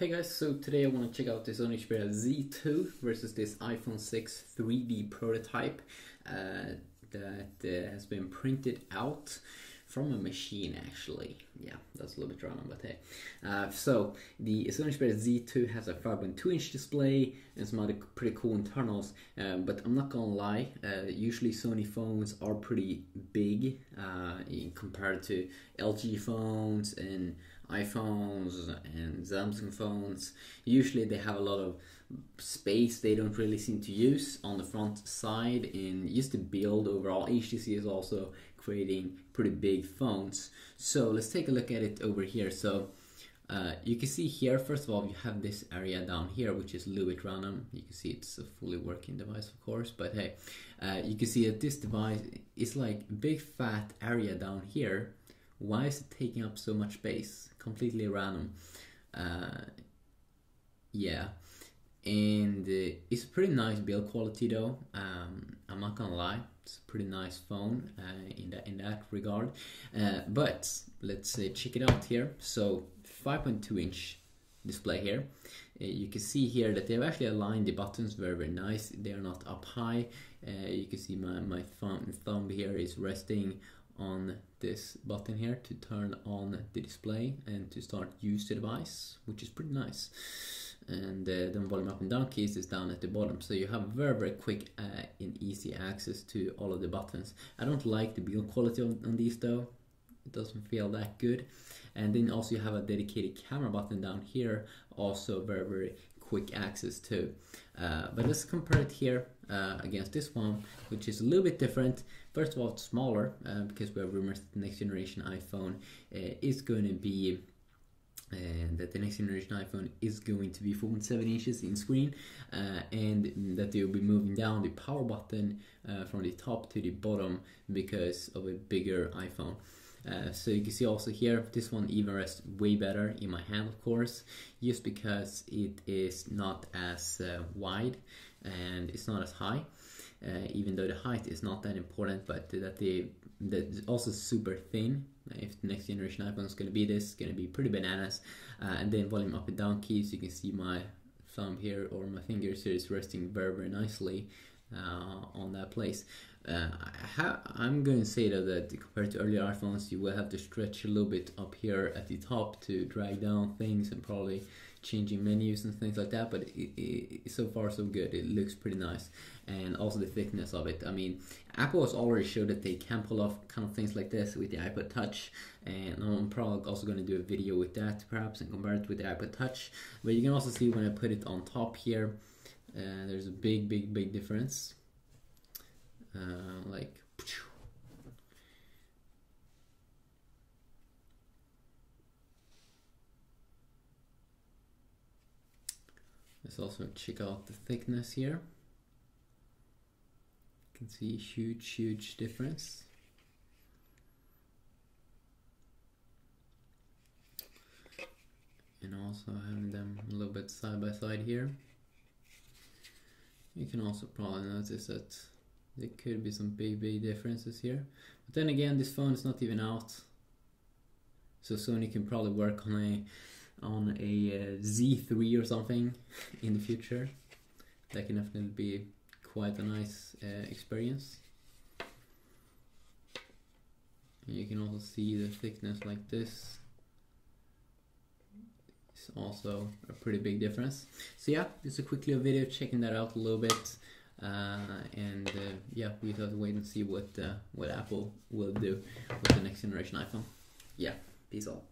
Hey guys, so today I want to check out this Sony Xperia Z2 versus this iPhone 6 3D prototype that has been printed out from a machine actually. Yeah, that's a little bit random, but hey. So the Sony Xperia Z2 has a 5.2-inch display and some other pretty cool internals, but I'm not gonna lie, usually Sony phones are pretty big compared to LG phones and iPhones and Samsung phones. Usually they have a lot of space they don't really seem to use on the front side, and just the build overall, HTC is also creating pretty big phones. So let's take a look at it over here. So you can see here, first of all, you have this area down here which is a little bit random. You can see it's a fully working device, of course, but hey, you can see that this device is like a big fat area down here. Why is it taking up so much space? Completely random. Yeah, and it's a pretty nice build quality though. I'm not gonna lie, it's a pretty nice phone in that regard. But let's check it out here. So 5.2-inch display here. You can see here that they've actually aligned the buttons very nice. They are not up high. You can see my thumb here is resting on this button here to turn on the display and to start use the device, which is pretty nice. And then volume up and down keys is down at the bottom, so you have very quick and easy access to all of the buttons. I don't like the build quality on these though, it doesn't feel that good. And then also you have a dedicated camera button down here, also very quick access to. But let's compare it here against this one, which is a little bit different. First of all, it's smaller because we have rumors that the next generation iPhone is going to be that the next generation iPhone is going to be 4.7 inches in screen, and that they will be moving down the power button from the top to the bottom because of a bigger iPhone. So you can see also here, this one even rests way better in my hand, of course, just because it is not as wide and it's not as high, even though the height is not that important, but that it's also super thin. If the next generation iPhone is going to be this, it's going to be pretty bananas. And then volume up and down keys, you can see my thumb here or my fingers here is resting very nicely on that place. I'm going to say though that compared to earlier iPhones, you will have to stretch a little bit up here at the top to drag down things and probably changing menus and things like that, but so far so good. It looks pretty nice. And also the thickness of it. I mean, Apple has already showed that they can pull off kind of things like this with the iPod Touch, and I'm probably also going to do a video with that perhaps and compare it with the iPod Touch. But you can also see when I put it on top here, there's a big difference. Like let's also check out the thickness here. You can see huge difference. And also having them a little bit side by side here, you can also probably notice that there could be some big differences here. But then again, this phone is not even out, so Sony can probably work on a Z3 or something in the future. That can definitely be quite a nice experience. And you can also see the thickness like this. It's also a pretty big difference. So yeah, just a quick little video checking that out a little bit. Yeah, we have to wait and see what Apple will do with the next generation iPhone. Yeah, peace out.